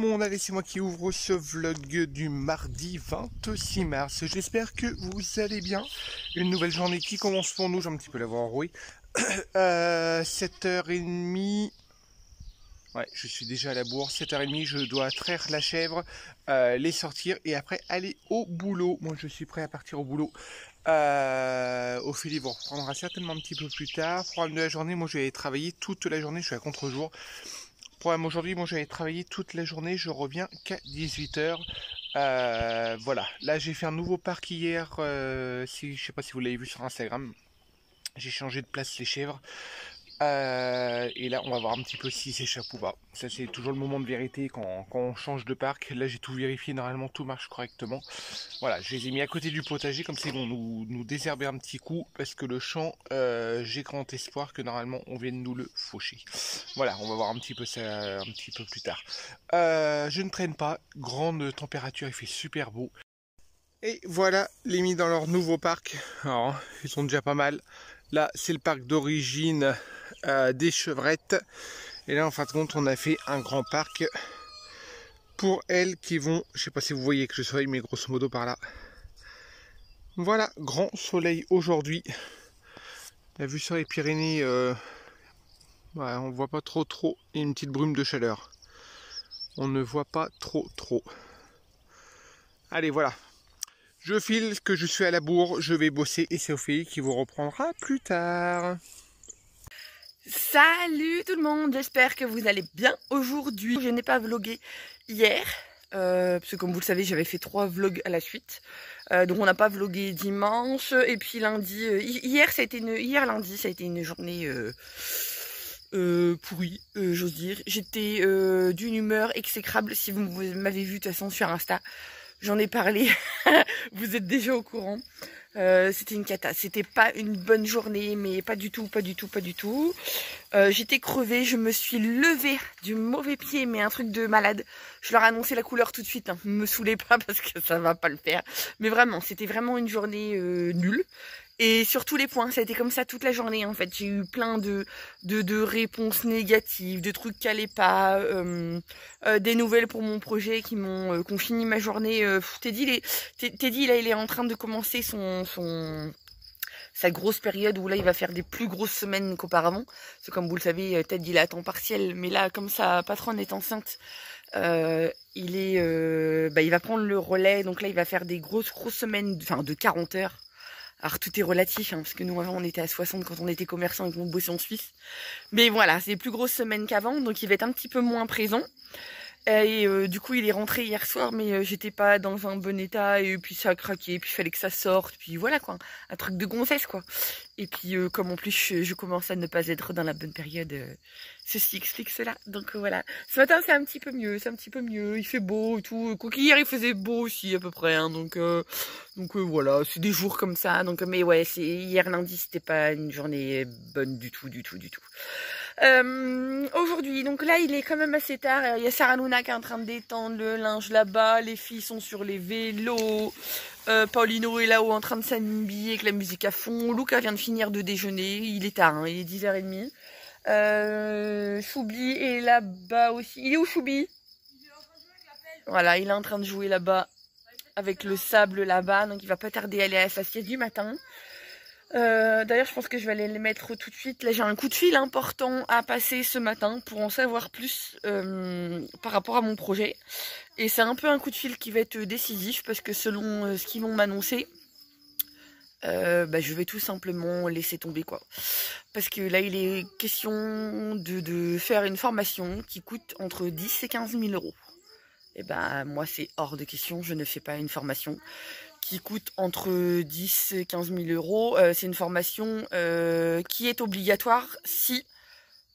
monde, allez c'est moi qui ouvre ce vlog du mardi 26 mars. J'espère que vous allez bien. Une nouvelle journée qui commence pour nous, j'ai un petit peu la voix enrouée. 7h30. Ouais, je suis déjà à la bourre. 7h30, je dois traire la chèvre, les sortir et après aller au boulot. Moi je suis prêt à partir au boulot. Ophélie vous reprendra certainement un petit peu plus tard. Programme de la journée, moi je vais travailler toute la journée, je suis à contre-jour. Problème aujourd'hui, moi j'avais travaillé toute la journée, je reviens qu'à 18h. Voilà, là j'ai fait un nouveau parc hier, je sais pas si vous l'avez vu sur Instagram. J'ai changé de place les chèvres. Et là on va voir un petit peu s'ils s'échappent ou pas. Ça c'est toujours le moment de vérité quand on change de parc. Là j'ai tout vérifié, normalement tout marche correctement. Voilà, je les ai mis à côté du potager, comme ça ils vont nous désherber un petit coup. Parce que le champ, j'ai grand espoir que normalement on vienne nous le faucher. Voilà, on va voir un petit peu ça un petit peu plus tard. Je ne traîne pas, grande température, il fait super beau. Et voilà les mis dans leur nouveau parc. Alors, ils sont déjà pas mal. Là c'est le parc d'origine des chevrettes. Et là en fin de compte on a fait un grand parc pour elles qui vont, je sais pas si vous voyez que je soleil, mais grosso modo par là. Voilà, grand soleil aujourd'hui. La vue sur les Pyrénées, ouais, on voit pas trop. Il y a une petite brume de chaleur. On ne voit pas trop. Allez, voilà. Je file que je suis à la bourre, je vais bosser et c'est Ophélie qui vous reprendra plus tard. Salut tout le monde, j'espère que vous allez bien aujourd'hui. Je n'ai pas vlogué hier, parce que comme vous le savez j'avais fait 3 vlogs à la suite. Donc on n'a pas vlogué dimanche et puis lundi, hier lundi ça a été une journée pourrie, j'ose dire. J'étais d'une humeur exécrable. Si vous m'avez vu de toute façon sur Insta, j'en ai parlé, vous êtes déjà au courant. C'était une cata, c'était pas une bonne journée, mais pas du tout. J'étais crevée, je me suis levée du mauvais pied, mais un truc de malade. Je leur ai annoncé la couleur tout de suite, hein. Me saoulez pas parce que ça va pas le faire. Mais vraiment, c'était vraiment une journée nulle. Et sur tous les points, ça a été comme ça toute la journée en fait. J'ai eu plein de réponses négatives, de trucs qui allaient pas, des nouvelles pour mon projet qui m'ont fini ma journée. Teddy là il est en train de commencer sa grosse période où là il va faire des plus grosses semaines qu'auparavant. Parce que comme vous le savez, Teddy il est à temps partiel, mais là comme sa patronne est enceinte, il va prendre le relais. Donc là il va faire des grosses semaines, enfin de 40 heures. Alors tout est relatif, hein, parce que nous avant on était à 60 quand on était commerçant et qu'on bossait en Suisse. Mais voilà, c'est plus grosses semaines qu'avant, donc il va être un petit peu moins présent. Et du coup il est rentré hier soir, mais j'étais pas dans un bon état, et puis ça a craqué, puis il fallait que ça sorte, puis voilà quoi, un truc de gonzesse quoi. Et puis comme en plus je commence à ne pas être dans la bonne période, ceci explique cela. Donc voilà, ce matin c'est un petit peu mieux, il fait beau et tout. Quoi qu'hier il faisait beau aussi à peu près, hein, donc voilà, c'est des jours comme ça. Donc mais ouais, c'est hier lundi c'était pas une journée bonne du tout. Aujourd'hui, donc là il est quand même assez tard. Il y a Sarah Luna qui est en train de détendre le linge là-bas. Les filles sont sur les vélos. Paulino est là-haut en train de s'habiller avec la musique à fond. Luca vient de finir de déjeuner. Il est tard, hein, il est 10h30. Choubi est là-bas aussi. Il est où Choubi? Voilà, il est en train de jouer là-bas avec le sable là-bas. Donc il va pas tarder à aller à sa sieste du matin. D'ailleurs je pense que je vais aller les mettre tout de suite. Là j'ai un coup de fil important à passer ce matin pour en savoir plus par rapport à mon projet. Et c'est un peu un coup de fil qui va être décisif parce que selon ce qu'ils vont m'annoncer, je vais tout simplement laisser tomber quoi. Parce que là il est question de faire une formation qui coûte entre 10 et 15 000 euros. Et moi c'est hors de question, je ne fais pas une formation qui coûte entre 10 et 15 000 euros. C'est une formation qui est obligatoire si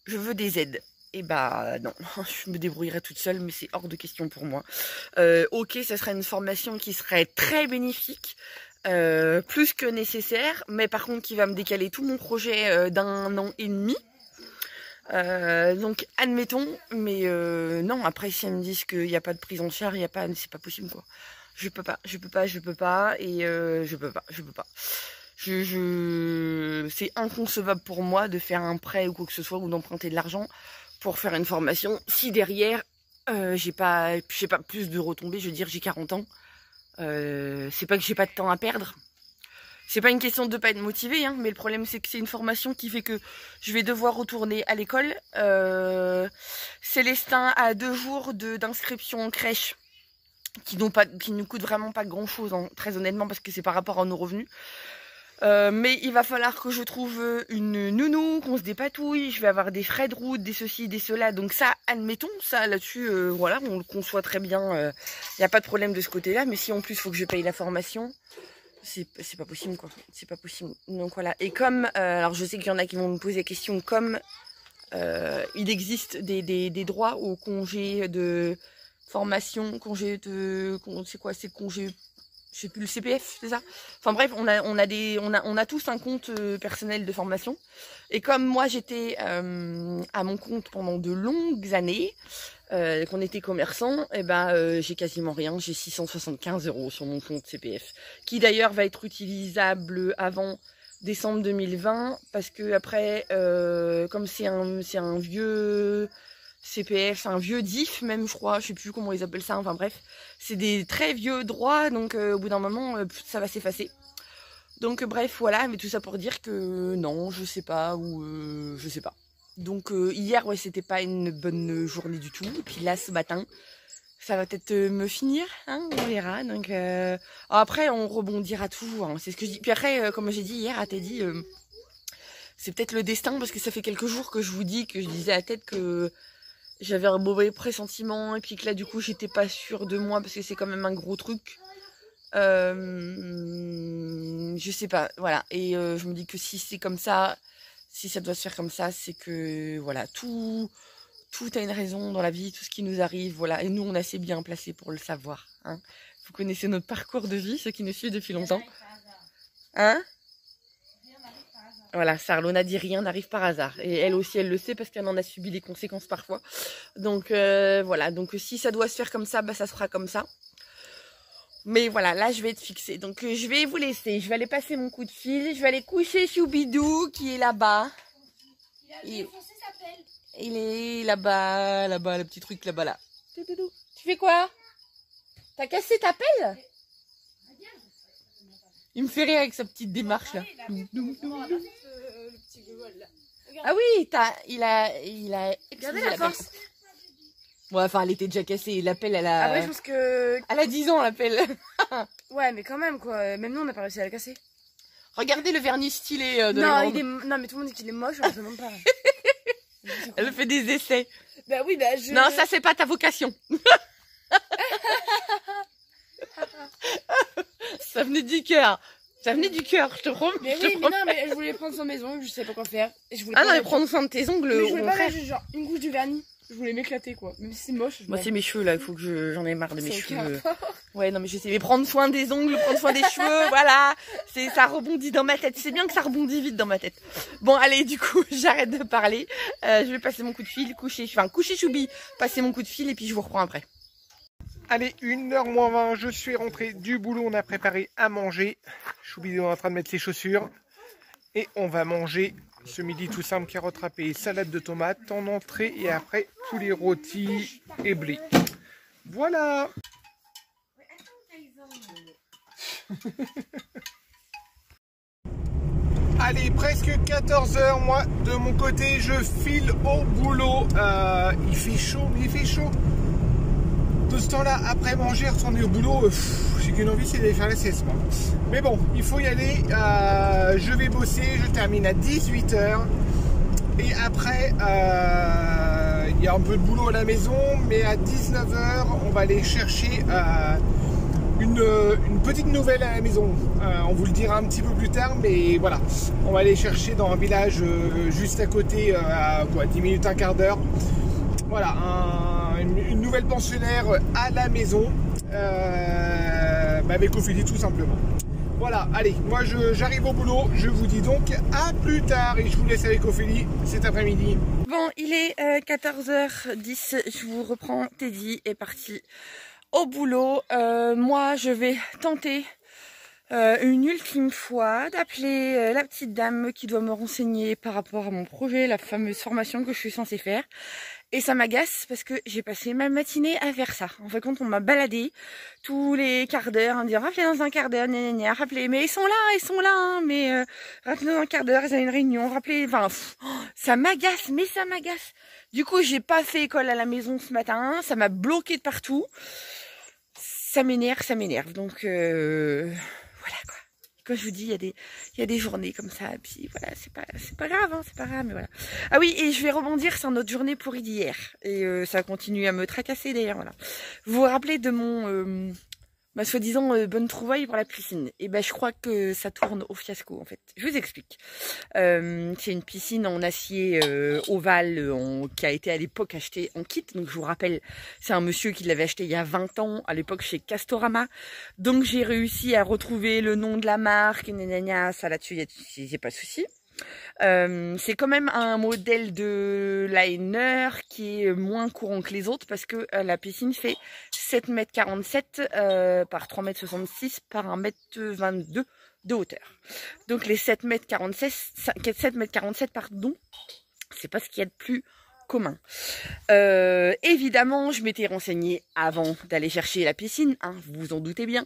je veux des aides. Et non, je me débrouillerai toute seule, mais c'est hors de question pour moi. Ok, ça serait une formation qui serait très bénéfique, plus que nécessaire, mais par contre qui va me décaler tout mon projet d'1 an et demi. Donc admettons, mais non, après si elles me disent qu'il n'y a pas de prise en charge, c'est pas possible quoi. Je peux pas, et je peux pas. C'est inconcevable pour moi de faire un prêt ou quoi que ce soit, ou d'emprunter de l'argent pour faire une formation si derrière j'ai pas plus de retombées, je veux dire, j'ai 40 ans. C'est pas que j'ai pas de temps à perdre. C'est pas une question de pas être motivée, hein, mais le problème c'est que c'est une formation qui fait que je vais devoir retourner à l'école. Célestin a 2 jours d'inscription en crèche qui nous coûtent vraiment pas grand chose, hein, très honnêtement, parce que c'est par rapport à nos revenus. Mais il va falloir que je trouve une nounou, qu'on se dépatouille, je vais avoir des frais de route, des ceci, des cela. Donc ça, admettons, ça là-dessus, voilà, on le conçoit très bien, il n'y a pas de problème de ce côté-là. Mais si en plus il faut que je paye la formation, c'est pas possible, quoi. C'est pas possible. Donc voilà. Et comme, alors je sais qu'il y en a qui vont me poser la question, comme il existe des droits au congé de formation, c'est quoi, c'est congé, je sais plus, le CPF, c'est ça. Enfin bref, on a tous un compte personnel de formation. Et comme moi j'étais à mon compte pendant de longues années, qu'on était commerçant, et ben j'ai quasiment rien. J'ai 675 € sur mon compte CPF, qui d'ailleurs va être utilisable avant décembre 2020, parce que après, comme c'est un vieux CPF, un vieux DIF même, je crois, je sais plus comment ils appellent ça, enfin bref, c'est des très vieux droits, donc au bout d'un moment, ça va s'effacer. Donc bref, voilà, mais tout ça pour dire que non, je sais pas, ou je sais pas. Donc hier, ouais, c'était pas une bonne journée du tout, et puis là, ce matin, ça va peut-être me finir, hein, on verra. Donc après, on rebondira toujours, hein, c'est ce que je dis. Puis après, comme j'ai dit hier à Teddy, c'est peut-être le destin, parce que ça fait quelques jours que je vous dis, que je disais à Ted que j'avais un mauvais pressentiment, et puis que là, du coup, j'étais pas sûre de moi, parce que c'est quand même un gros truc. Je sais pas, voilà. Et je me dis que si c'est comme ça, si ça doit se faire comme ça, c'est que, voilà, tout a une raison dans la vie, tout ce qui nous arrive, voilà. Et nous, on est assez bien placés pour le savoir, hein. Vous connaissez notre parcours de vie, ceux qui nous suivent depuis longtemps. Hein? Voilà, Sarlona dit rien n'arrive par hasard. Et elle aussi, elle le sait parce qu'elle en a subi les conséquences parfois. Donc voilà, donc si ça doit se faire comme ça, bah ça se fera comme ça. Mais voilà, là je vais être fixée. Donc je vais vous laisser, je vais aller passer mon coup de fil. Je vais aller coucher Choubidou qui est là-bas. Il est là-bas, le petit truc là-bas là. Tu fais quoi? T'as cassé ta pelle? Il me fait rire avec sa petite démarche là. Ah oui, il a Regardez la force. Ouais, enfin, elle était déjà cassée. L'appel, elle a... Après, je pense que... Elle a 10 ans, l'appel. Ouais, mais quand même, quoi. Même nous, on n'a pas réussi à la casser. Regardez le vernis stylé de non, non, mais tout le monde dit qu'il est moche, on ne sait même pas. Elle fait des essais. Bah oui, bah je... Non, ça, c'est pas ta vocation. Ça venait du cœur. Ça venait du cœur, je te promets. Mais oui, mais non, mais je voulais prendre soin de mes ongles, je sais pas quoi faire. Et je voulais non, mais prendre soin de tes ongles, mais je voulais pas mettre genre une couche de vernis. Je voulais m'éclater, quoi. Même si c'est moche. Moi, c'est mes cheveux, là. Il faut que j'en ai marre de mes cheveux. Ouais, non, mais je sais. Mais prendre soin des ongles, prendre soin des cheveux, voilà. Ça rebondit dans ma tête. C'est bien que ça rebondit vite dans ma tête. Bon, allez, du coup, j'arrête de parler. Je vais passer mon coup de fil, coucher Choubi, passer mon coup de fil et puis je vous reprends après. Allez, 1h moins 20, je suis rentré du boulot. On a préparé à manger. Choubi est en train de mettre ses chaussures. Et on va manger ce midi tout simple, carottes râpées, salade de tomates en entrée et après poulet rôti et blé. Voilà. Allez, presque 14h, moi de mon côté je file au boulot. Il fait chaud, mais il fait chaud. De ce temps-là, après manger, retourner au boulot, j'ai qu'une envie, c'est d'aller faire la sieste. Mais bon, il faut y aller. Je vais bosser, je termine à 18h. Et après, il y a un peu de boulot à la maison, mais à 19h, on va aller chercher une petite nouvelle à la maison. On vous le dira un petit peu plus tard, mais voilà. On va aller chercher dans un village juste à côté, à quoi, 10 minutes, un quart d'heure. Voilà, une nouvelle pensionnaire à la maison, avec Ophélie tout simplement. Voilà, allez, moi j'arrive au boulot, je vous dis donc à plus tard et je vous laisse avec Ophélie cet après-midi. Bon, il est 14h10, je vous reprends, Teddy est parti au boulot. Moi je vais tenter une ultime fois d'appeler la petite dame qui doit me renseigner par rapport à mon projet, la fameuse formation que je suis censée faire. Et ça m'agace parce que j'ai passé ma matinée à faire ça. En fait, quand on m'a baladé tous les quarts d'heure, on dit rappelez dans un quart d'heure, rappelez, mais ils sont là, hein, mais rappelez dans un quart d'heure, ils ont une réunion, rappelez, enfin, ça m'agace, mais ça m'agace. Du coup, j'ai pas fait école à la maison ce matin, ça m'a bloqué de partout. Ça m'énerve. Donc voilà quoi. Comme je vous dis, il y a des journées comme ça, et puis voilà, c'est pas grave, hein, c'est pas grave, mais voilà. Ah oui, et je vais rebondir sur notre journée pourrie d'hier. Et ça continue à me tracasser d'ailleurs, voilà. Vous vous rappelez de mon ma soi-disant bonne trouvaille pour la piscine? Et ben je crois que ça tourne au fiasco en fait. Je vous explique. C'est une piscine en acier ovale qui a été à l'époque achetée en kit. Donc je vous rappelle, c'est un monsieur qui l'avait acheté il y a 20 ans, à l'époque chez Castorama. Donc j'ai réussi à retrouver le nom de la marque, ça là-dessus, il n'y a pas de souci. C'est quand même un modèle de liner qui est moins courant que les autres parce que la piscine fait 7,47 m par 3,66 m par 1,22 m de hauteur. Donc les 7,47 m pardon, c'est pas ce qu'il y a de plus commun. Évidemment, je m'étais renseignée avant d'aller chercher la piscine, hein, vous vous en doutez bien.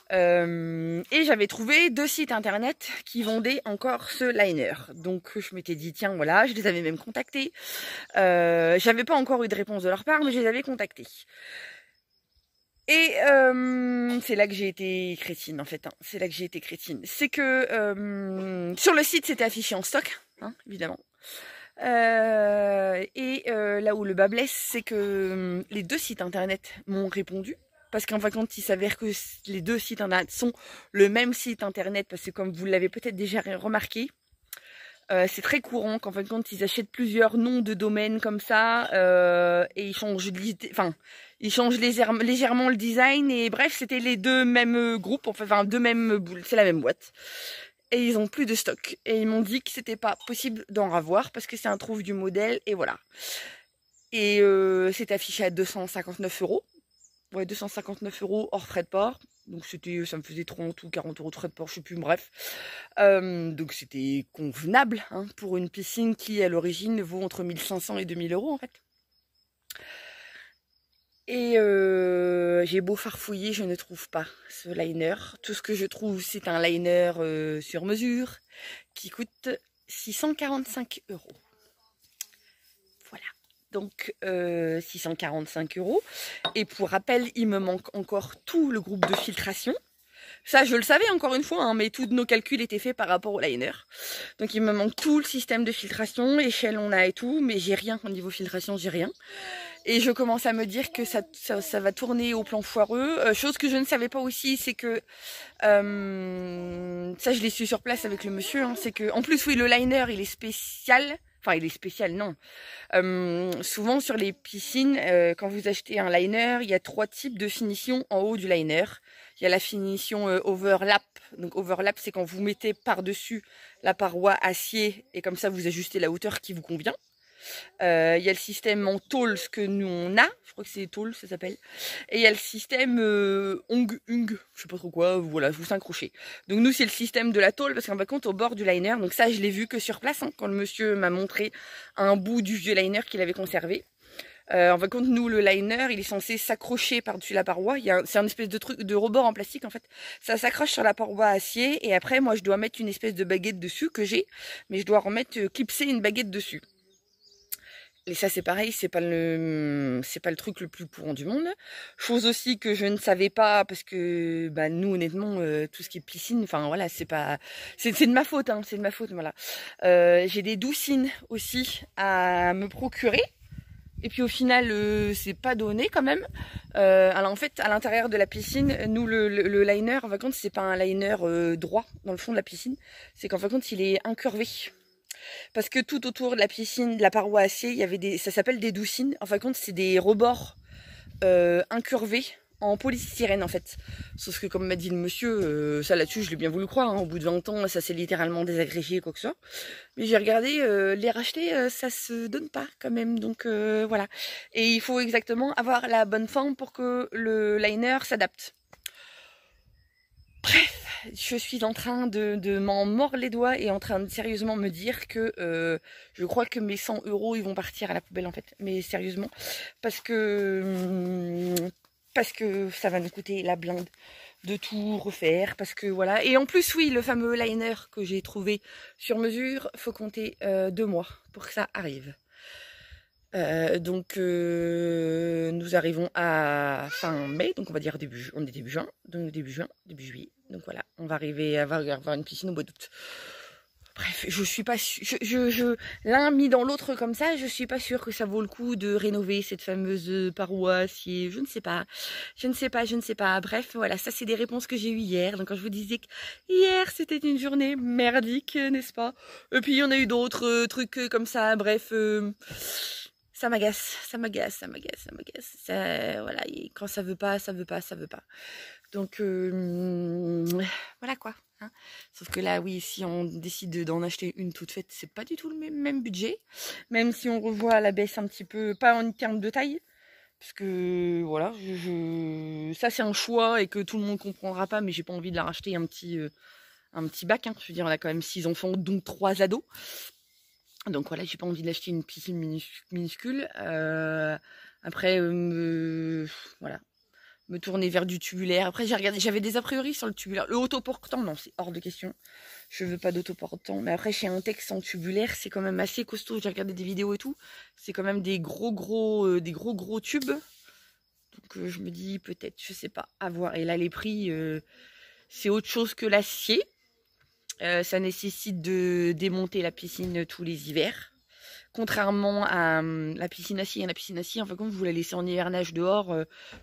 Et j'avais trouvé 2 sites internet qui vendaient encore ce liner. Donc je m'étais dit tiens voilà, je les avais même contactés. J'avais pas encore eu de réponse de leur part, mais je les avais contactés. Et c'est là que j'ai été crétine en fait. Hein. C'est là que j'ai été crétine. C'est que sur le site c'était affiché en stock, hein, évidemment. Là où le bas blesse, c'est que les 2 sites internet m'ont répondu. Parce qu'en fin de compte, il s'avère que les 2 sites internet sont le même site internet. Parce que comme vous l'avez peut-être déjà remarqué, c'est très courant qu'en fin de compte, ils achètent plusieurs noms de domaines comme ça. Et ils changent légèrement le design. Et bref, c'était les 2 mêmes groupes. Enfin, 2 mêmes boules. C'est la même boîte. Et ils ont plus de stock. Et ils m'ont dit que c'était pas possible d'en avoir. Parce que c'est un trouve du modèle. Et voilà. Et c'est affiché à 259 €. Ouais, 259 € hors frais de port. Donc ça me faisait 30 ou 40 € de frais de port, je sais plus, bref. Donc c'était convenable hein, pour une piscine qui à l'origine vaut entre 1500 et 2000 € en fait. Et j'ai beau farfouiller, je ne trouve pas ce liner. Tout ce que je trouve, c'est un liner sur mesure qui coûte 645 €. Voilà. Donc 645 €. Et pour rappel, il me manque encore tout le groupe de filtration. Ça, je le savais encore une fois, hein, mais tous nos calculs étaient faits par rapport au liner. Donc il me manque tout le système de filtration, échelle on a et tout, mais j'ai rien au niveau filtration, j'ai rien. Et je commence à me dire que ça va tourner au plan foireux. Chose que je ne savais pas aussi, c'est que ça je l'ai su sur place avec le monsieur, hein, c'est que en plus oui le liner il est spécial. Enfin, il est spécial, non. Souvent, sur les piscines, quand vous achetez un liner, il y a 3 types de finition en haut du liner. Il y a la finition overlap. Donc, overlap, c'est quand vous mettez par-dessus la paroi acier et comme ça, vous ajustez la hauteur qui vous convient. Il y a le système en tôle, ce que nous on a, je crois que c'est tôle ça s'appelle, et il y a le système hung, je sais pas trop quoi, voilà, vous syncrochez. Donc nous c'est le système de la tôle parce qu'en fin de compte au bord du liner, donc ça je l'ai vu que sur place hein, quand le monsieur m'a montré un bout du vieux liner qu'il avait conservé. En fin de compte nous le liner il est censé s'accrocher par-dessus la paroi, c'est un espèce de truc de rebord en plastique en fait, ça s'accroche sur la paroi acier et après moi je dois mettre une espèce de baguette dessus que j'ai, mais je dois remettre clipser une baguette dessus. Et ça c'est pareil, c'est pas le truc le plus courant du monde. Chose aussi que je ne savais pas parce que bah nous honnêtement tout ce qui est piscine, enfin voilà, c'est de ma faute hein, c'est de ma faute voilà. J'ai des doucines aussi à me procurer. Et puis au final c'est pas donné quand même. Alors en fait à l'intérieur de la piscine, nous le liner en fin de compte c'est pas un liner droit dans le fond de la piscine, c'est qu'en fin de compte il est incurvé. Parce que tout autour de la piscine, de la paroi acier, il y avait ça s'appelle des doucines. En fin de compte, c'est des rebords incurvés en polystyrène en fait. Sauf que comme m'a dit le monsieur, ça là-dessus, je l'ai bien voulu croire. Hein, au bout de 20 ans, ça s'est littéralement désagrégé quoi que ce soit. Mais j'ai regardé, les racheter, ça se donne pas quand même. Donc voilà. Et il faut exactement avoir la bonne forme pour que le liner s'adapte. Bref, je suis en train de m'en mordre les doigts et en train de sérieusement me dire que je crois que mes 100 € ils vont partir à la poubelle en fait. Mais sérieusement, parce que ça va nous coûter la blinde de tout refaire, parce que voilà. Et en plus, oui, le fameux liner que j'ai trouvé sur mesure, faut compter 2 mois pour que ça arrive. Donc nous arrivons à fin mai, donc on va dire on est début juin, donc début juillet. Donc voilà, on va arriver à avoir une piscine au mois d'août. Bref, je suis pas l'un mis dans l'autre comme ça, je suis pas sûre que ça vaut le coup de rénover cette fameuse paroi acier. Je ne sais pas. Bref, voilà, ça c'est des réponses que j'ai eues hier. Donc quand je vous disais que hier c'était une journée merdique, n'est-ce pas? Et puis il y en a eu d'autres trucs comme ça. Bref, ça m'agace. Ça, voilà, et quand ça veut pas. Donc voilà quoi. Hein. Sauf que là, oui, si on décide d'en acheter une toute faite, c'est pas du tout le même budget. Même si on revoit à la baisse un petit peu, pas en termes de taille, parce que voilà, ça c'est un choix et que tout le monde comprendra pas, mais j'ai pas envie de la racheter un petit bac. Hein. Je veux dire, on a quand même 6 enfants, dont 3 ados. Donc voilà, j'ai pas envie de l'acheter une piscine minuscule. Après, voilà. Me tourner vers du tubulaire. Après, j'ai regardé, j'avais des a priori sur le tubulaire. Le autoportant, non, c'est hors de question. Je veux pas d'autoportant. Mais après, chez Intex en tubulaire, c'est quand même assez costaud. J'ai regardé des vidéos et tout. C'est quand même des gros tubes. Donc, je me dis peut-être, je sais pas, à voir. Et là, les prix, c'est autre chose que l'acier. Ça nécessite de démonter la piscine tous les hivers. Contrairement à la piscine acier, enfin quand vous la laissez en hivernage dehors,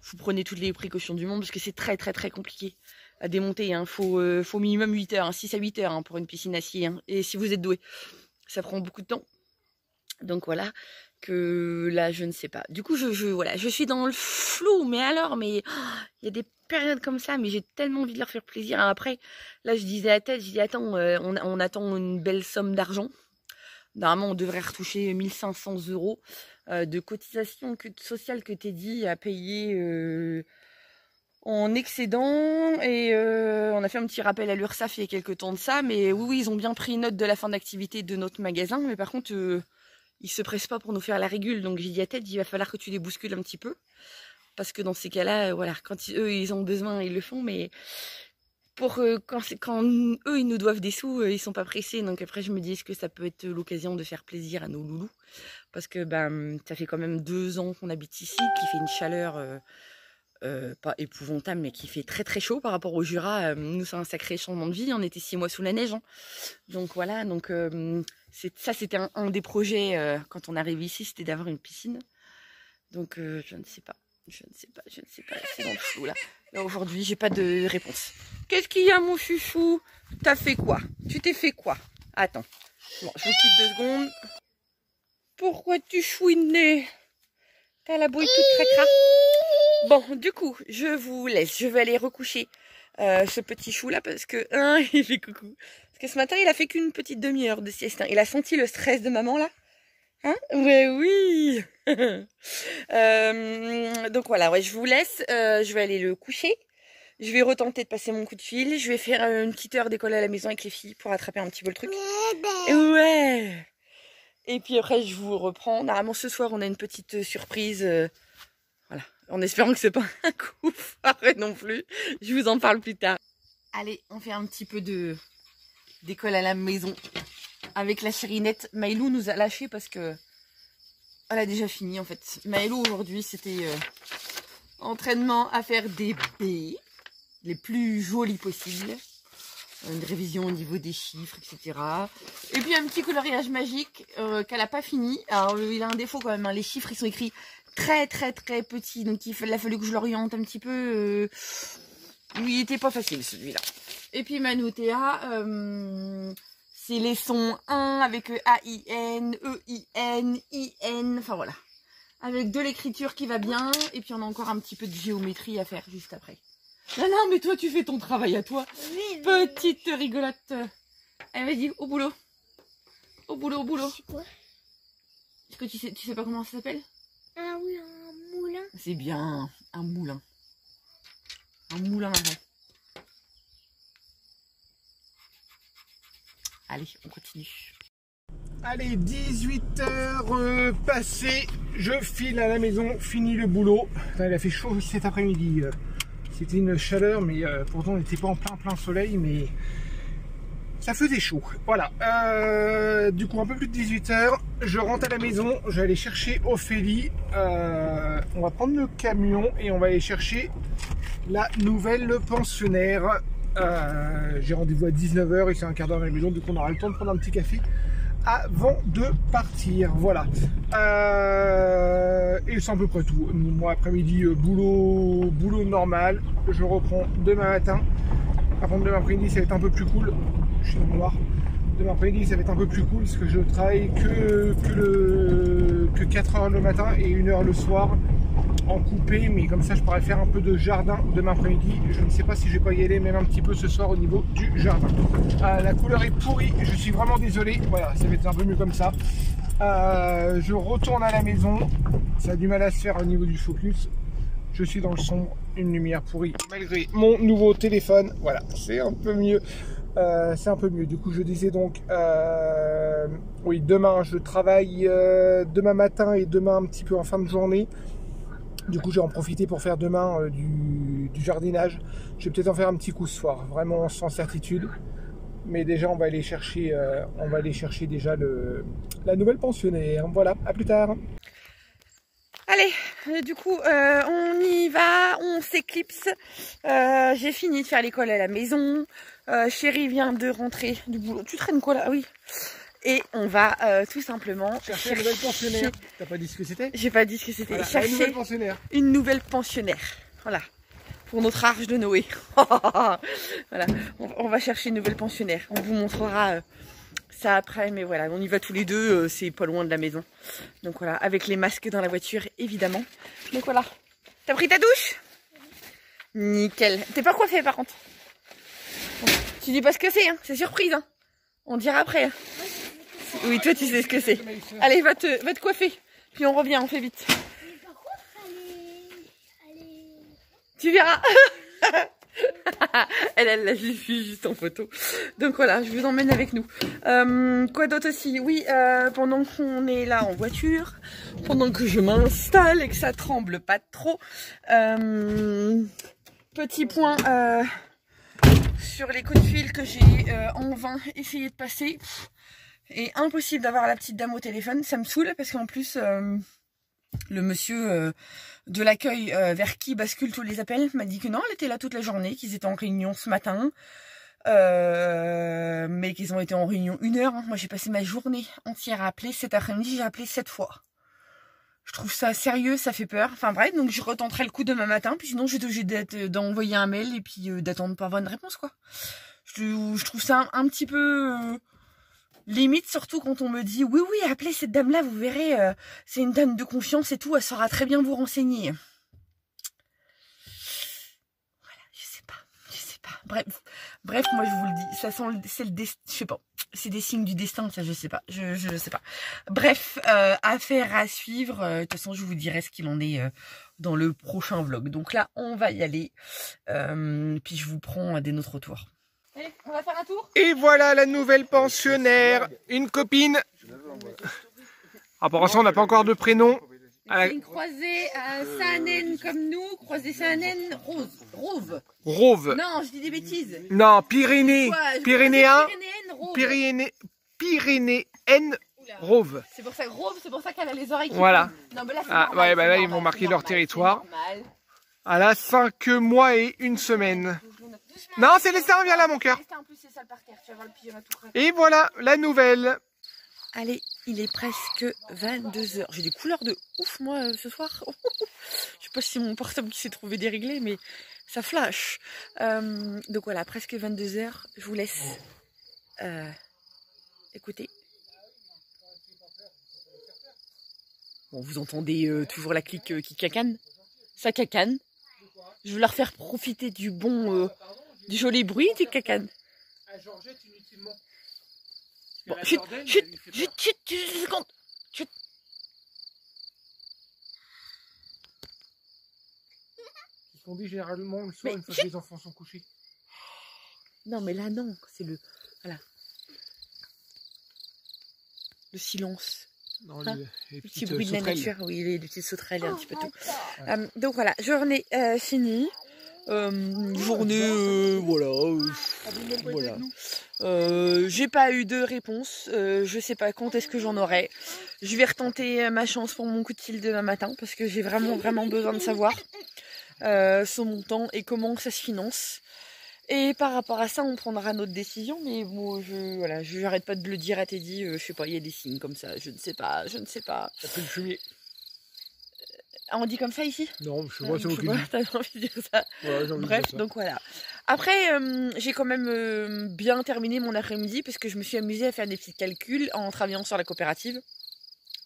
vous prenez toutes les précautions du monde parce que c'est très compliqué à démonter. Hein. Faut minimum 8 heures, hein, 6 à 8 heures hein, pour une piscine acier. Hein. Et si vous êtes doué, ça prend beaucoup de temps. Donc voilà, que là je ne sais pas. Du coup voilà, je suis dans le flou, mais il y a des périodes comme ça, mais j'ai tellement envie de leur faire plaisir. Hein. Après, là je disais à Ted, attends, on attend une belle somme d'argent. Normalement, on devrait retoucher 1500 € de cotisation sociale que Teddy a payé en excédent. Et on a fait un petit rappel à l'URSSAF il y a quelques temps de ça. Mais oui, ils ont bien pris note de la fin d'activité de notre magasin. Mais par contre, ils se pressent pas pour nous faire la régule. Donc j'ai dit à Ted, il va falloir que tu les bouscules un petit peu. Parce que dans ces cas-là, voilà, quand eux, ils ont besoin, ils le font. Mais pour quand eux ils nous doivent des sous, ils sont pas pressés. Donc après je me dis, est-ce que ça peut être l'occasion de faire plaisir à nos loulous, parce que ça fait quand même 2 ans qu'on habite ici, qui fait une chaleur pas épouvantable, mais qui fait très chaud par rapport au Jura. Nous c'est un sacré changement de vie. On était 6 mois sous la neige, hein. Donc voilà, donc c'était un des projets quand on arrive ici, c'était d'avoir une piscine. Donc je ne sais pas, c'est dans le flou là. Aujourd'hui, j'ai pas de réponse. Qu'est-ce qu'il y a, mon chouchou? T'as fait quoi? Tu t'es fait quoi? Attends. Bon, je vous quitte 2 secondes. Pourquoi tu chouinais? T'as la bouille toute cracra. Bon, du coup, je vous laisse. Je vais aller recoucher ce petit chou là parce que il fait coucou. Parce que ce matin, il a fait qu'une petite demi-heure de sieste. Hein. Il a senti le stress de maman là. Hein? Ouais, oui. Donc voilà, ouais, je vous laisse. Je vais aller le coucher. Je vais retenter de passer mon coup de fil. Je vais faire une petite heure d'école à la maison avec les filles pour attraper un petit peu le truc. Ouais. Et puis après, je vous reprends. Normalement, ce soir, on a une petite surprise. Voilà. En espérant que c'est pas un coup foiré non plus. Je vous en parle plus tard. Allez, on fait un petit peu d'école à la maison. Avec la chirinette, Maïlou nous a lâché parce que elle a déjà fini en fait. Maïlou aujourd'hui c'était entraînement à faire des baies, les plus jolies possibles. Une révision au niveau des chiffres, etc. Et puis un petit coloriage magique qu'elle n'a pas fini. Alors il a un défaut quand même, hein. Les chiffres ils sont écrits très petits, donc il a fallu que je l'oriente un petit peu. Il était pas facile celui-là. Et puis Manu Théa, c'est les sons 1 avec A-I-N, E-I-N, I-N, enfin voilà. Avec de l'écriture qui va bien, et puis on a encore un petit peu de géométrie à faire juste après. Non, mais toi tu fais ton travail à toi. Oui, petite rigolote. Allez, vas-y, au boulot. Au boulot. C'est quoi? Est-ce que tu sais pas comment ça s'appelle? Ah oui, un moulin. C'est bien, un moulin. Un moulin à vent. Allez, on continue. Allez, 18h passées, je file à la maison, fini le boulot. Putain, il a fait chaud cet après-midi. C'était une chaleur, mais pourtant on n'était pas en plein soleil, mais ça faisait chaud. Voilà. Du coup, un peu plus de 18h, je rentre à la maison, je vais aller chercher Ophélie. On va prendre le camion et on va aller chercher la nouvelle pensionnaire. J'ai rendez-vous à 19h et c'est un quart d'heure à la maison, donc on aura le temps de prendre un petit café avant de partir. Voilà. Et c'est à peu près tout. Moi, après-midi, boulot normal. Je reprends demain matin. Par contre, demain après-midi, ça va être un peu plus cool. Je suis dans le noir. Demain après-midi, ça va être un peu plus cool parce que je travaille que 4 heures le matin et 1 heure le soir en coupé, mais comme ça je pourrais faire un peu de jardin demain après-midi. Je ne sais pas si je vais pas y aller même un petit peu ce soir au niveau du jardin. La couleur est pourrie, je suis vraiment désolé. Voilà, ça va être un peu mieux comme ça. Je retourne à la maison, ça a du mal à se faire au niveau du focus. Je suis dans le sombre, une lumière pourrie malgré mon nouveau téléphone. Voilà, c'est un peu mieux. C'est un peu mieux. Du coup, je disais donc, oui, demain je travaille demain matin et demain un petit peu en fin de journée. Du coup, je vais en profiter pour faire demain du jardinage. Je vais peut-être en faire un petit coup ce soir, vraiment sans certitude. Mais déjà, on va aller chercher déjà la nouvelle pensionnaire. Voilà, à plus tard. Allez, du coup, on y va, on s'éclipse. J'ai fini de faire l'école à la maison. Chérie vient de rentrer du boulot. Tu traînes quoi là? Oui. Et on va tout simplement Chercher une nouvelle pensionnaire. T'as pas dit ce que c'était? J'ai pas dit ce que c'était. Voilà, Chercher une nouvelle pensionnaire. une nouvelle pensionnaire. Voilà. Pour notre arche de Noé. Voilà. On va chercher une nouvelle pensionnaire. On vous montrera ça après. Mais voilà, on y va tous les deux. C'est pas loin de la maison. Donc voilà, avec les masques dans la voiture, évidemment. Donc voilà. T'as pris ta douche? Nickel. T'es pas coiffée par contre? Bon, tu dis pas ce que c'est, hein. C'est surprise, hein. On dira après. Hein. Oui, toi tu sais ce que c'est. Allez, va te coiffer. Puis on revient, on fait vite. Mais par contre, Tu verras. Elle l'a juste en photo. Donc voilà, je vous emmène avec nous. Quoi d'autre aussi? Oui, pendant qu'on est là en voiture, pendant que je m'installe et que ça tremble pas trop, petit point sur les coups de fil que j'ai en vain essayé de passer. Et impossible d'avoir la petite dame au téléphone, ça me saoule parce qu'en plus le monsieur de l'accueil vers qui basculent tous les appels m'a dit que non, elle était là toute la journée, qu'ils étaient en réunion ce matin, mais qu'ils ont été en réunion 1 heure. Moi j'ai passé ma journée entière à appeler, cet après-midi j'ai appelé 7 fois. Je trouve ça sérieux, ça fait peur. Enfin bref, donc je retenterai le coup demain matin, puis sinon je vais obligée d'envoyer un mail et puis d'attendre pas avoir une réponse quoi. Je trouve ça un petit peu... limite, surtout quand on me dit oui, appelez cette dame-là, vous verrez, c'est une dame de confiance et tout, elle saura très bien vous renseigner. Voilà, je sais pas. Bref, moi je vous le dis, ça sent, c'est le destin, je sais pas, c'est des signes du destin, ça je sais pas, je sais pas. Bref, affaire à suivre. De toute façon, je vous dirai ce qu'il en est dans le prochain vlog. Donc là, on va y aller, puis je vous prends dès notre retour. Allez, on va faire un tour. Et voilà la nouvelle pensionnaire, une copine. Ah, pour l'instant, on n'a pas encore de prénom. C'est une croisée Saanen comme nous, croisée Saanen Rove. Rove. Non, je dis des bêtises. Non, Pyrénées. Pyrénéen. Pyrénéenne Rove. C'est pour ça Rove, c'est pour ça qu'elle a les oreilles qui Voilà. tombent. Non, mais là, c'est Ah, normal, ouais, c'est bah là, ils normal, vont marquer c'est leur normal, territoire. c'est normal. Elle a 5 mois et 1 semaine. Non, c'est Lestin, viens là, mon cœur. En plus, c'est sale par terre, tu vas voir le pyjama tout craqué. Et voilà la nouvelle. Allez, il est presque 22h. J'ai des couleurs de ouf, moi, ce soir. Je sais pas si c'est mon portable qui s'est trouvé déréglé, mais ça flash. Donc voilà, presque 22h. Je vous laisse écouter. Bon, vous entendez toujours la clique qui cacane. Ça cacane. Je veux leur faire profiter du bon, du joli bruit du cacane. Bon, chut, seconde. Chut. Ils sont dit généralement le soir, Mais une fois que les enfants sont couchés. Non, mais là, non. C'est le... Voilà. Le silence. Non, Hein les Le petit petites bruit de la sauterelles. nature, oui, les petites sauterelles et un petit peu tout. Attends. Donc voilà, journée finie. Journée, voilà. Voilà. J'ai pas eu de réponse. Je sais pas quand est-ce que j'en aurai. Je vais retenter ma chance pour mon coup de fil demain matin parce que j'ai vraiment besoin de savoir son montant et comment ça se finance. Et par rapport à ça, on prendra notre décision. Mais bon, je n'arrête pas de le dire à Teddy. Je sais pas, il y a des signes comme ça. Je ne sais pas. Ça pue le fumier. Ah, on dit comme ça ici? Non, je sais pas, c'est Je sais aucune. pas, t'as envie de dire ça. Voilà, j'ai envie de Bref, dire ça. donc voilà. Après, j'ai quand même bien terminé mon après-midi parce que je me suis amusée à faire des petits calculs en travaillant sur la coopérative.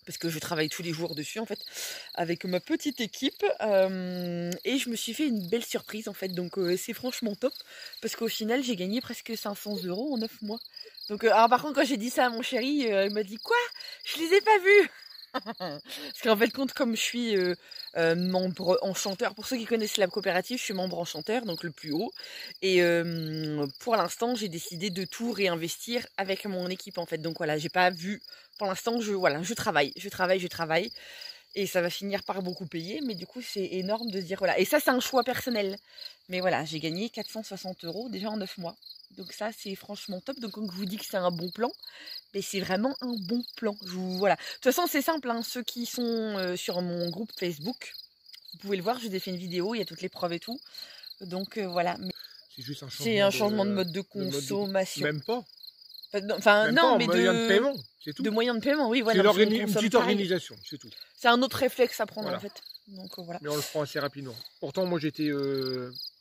Parce que je travaille tous les jours dessus en fait, avec ma petite équipe. Et je me suis fait une belle surprise en fait. Donc c'est franchement top. Parce qu'au final, j'ai gagné presque 500 € en 9 mois. Donc, alors par contre, quand j'ai dit ça à mon chéri, il m'a dit quoi? Je les ai pas vus! Parce qu'en fait, compte comme je suis membre enchanteur, pour ceux qui connaissent la coopérative, je suis membre enchanteur, donc le plus haut. Et pour l'instant, j'ai décidé de tout réinvestir avec mon équipe en fait. Donc voilà, j'ai pas vu. Pour l'instant, je travaille. Et ça va finir par beaucoup payer, mais du coup, c'est énorme de se dire voilà. Et ça, c'est un choix personnel. Mais voilà, j'ai gagné 460 € déjà en 9 mois. Donc ça, c'est franchement top. Donc quand je vous dis que c'est un bon plan, mais c'est vraiment un bon plan. Voilà. De toute façon, c'est simple. Hein. Ceux qui sont sur mon groupe Facebook, vous pouvez le voir. Je vous ai fait une vidéo. Il y a toutes les preuves et tout. Donc voilà. Mais C'est juste un changement. c'est un changement de mode de consommation. Même pas. Enfin, Même non, pas en mais moyen de paiement, c'est tout. de moyens de paiement, oui, C'est voilà. une petite organisation, c'est tout. C'est un autre réflexe à prendre Voilà. en fait. Donc voilà. Mais on le prend assez rapidement. Pourtant, moi j'étais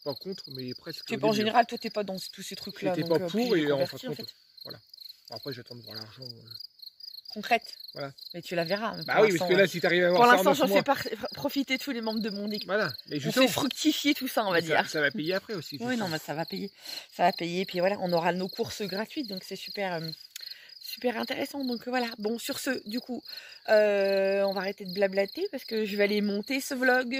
pas contre, mais presque. C'est au pas en début. général, toi t'es pas dans tous ces trucs-là. J'étais donc, pas puis pour j'ai et en converti, fin de compte. Voilà. Après, j'attends de voir l'argent. Concrète. Voilà. Mais tu la verras. Bah oui, parce que là, si t'arrives à pour avoir ça en l'instant, 9 j'en mois. fais profiter tous les membres de mon équipe. Voilà. Mais On justement, fait fructifier tout ça, on va dire. ça va payer après aussi. Oui, non, mais ça va payer. Ça va payer. Puis voilà, on aura nos courses gratuites, donc c'est super, super intéressant. Donc voilà. Bon, sur ce, du coup, on va arrêter de blablater parce que je vais aller monter ce vlog.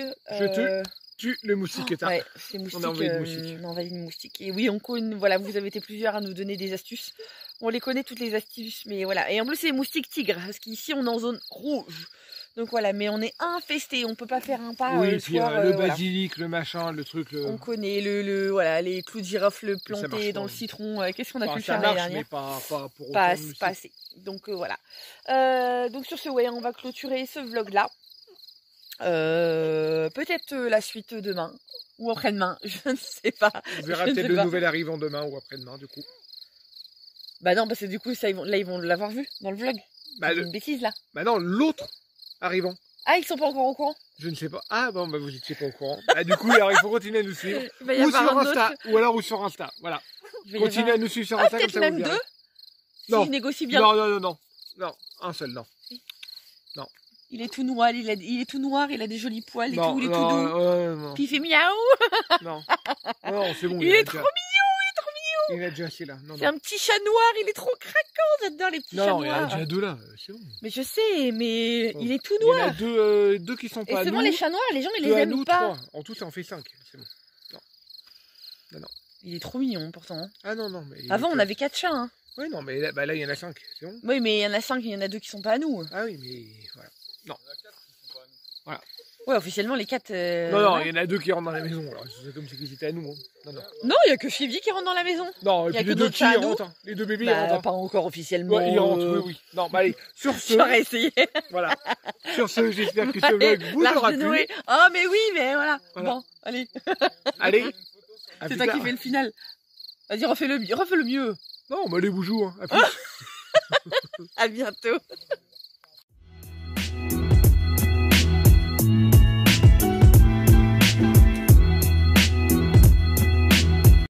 Tu le moustique est un. Ouais, c'est moustique. On a envahi de moustique. On a envahi de moustique. Et oui, voilà, vous avez été plusieurs à nous donner des astuces. On les connaît toutes les astuces, mais voilà. Et en plus, c'est moustiques tigres, parce qu'ici, on est en zone rouge. Donc voilà, mais on est infesté, on peut pas faire un pas. Oui, le puis soir, le voilà. basilic, le machin, le truc. On connaît voilà, les clous de girofle marche plantés dans pas, le oui. citron. Qu'est-ce qu'on a Enfin, pu ça faire l'année marche, dernière? mais pas pour Pas autant. pas assez. Donc voilà. Donc sur ce, ouais, on va clôturer ce vlog-là. Peut-être la suite demain ou après-demain, je ne sais pas. On verra Je ne peut-être sais le pas. nouvel arrivant demain ou après-demain, du coup. Bah non, parce que du coup, ça, ils vont l'avoir vu dans le vlog. Bah, C'est une bêtise là. bah non, l'autre arrivant. Ah, ils sont pas encore au courant. Je ne sais pas. Ah bon, bah vous étiez pas au courant. Bah, du coup, alors il faut continuer à nous suivre. Il va y Ou avoir sur un Insta, autre. ou alors ou sur Insta. Voilà. Il va y Continuez avoir- à nous suivre sur Ah, Insta comme peut-être ça même vous deux. verrez. Si Non. je négocie bien. Non, un seul, non. Il est tout noir, il est tout noir, il a des jolis poils et Non, tout, il est non, tout doux. non, Puis il fait miaou. non. Non, c'est bon. Il en a est déjà- trop Il a déjà assez là. Non, C'est non. un petit chat noir, il est trop craquant, j'adore les petits chats Non, il y en a noirs. déjà deux là. C'est bon. Mais je sais, mais Bon. il est tout Il y en a noir. deux qui sont Et pas à souvent nous. les chats noirs, les gens ils Deux les à aiment nous, pas. 3. En tout, ça en fait 5. C'est bon. Il est trop mignon pourtant. Hein. Ah non, mais. Avant on avait 4 chats. Hein. Oui, non, mais là, bah, là, il y en a 5. C'est bon. Oui, mais il y en a 5, il y en a 2 qui sont pas à nous. Ah oui, mais voilà. Ouais, officiellement les 4. Non, il y en a 2 qui rentrent dans la maison. Alors, c'est comme si ils étaient à nous. Hein. Non. Non, il y a que Phoebe qui rentre dans la maison. Non, et Il y a puis que les deux d'autres qui chats à nous. rentrent. Hein. Les deux bébés, ils Bah, rentrent. Hein. pas encore officiellement. Ouais, ils rentrent, oui. Non, bah allez, sur ce, J'aurais essayé. voilà. Sur ce, j'espère que ce vlog vous L'arche aura de plu. Noé. Oh, mais oui, mais voilà. Voilà. Bon, allez. Allez. à C'est plus toi qui tard. fais le final. Vas-y, refais le mieux. Non, bah les bougeons. Hein. À plus. À bientôt.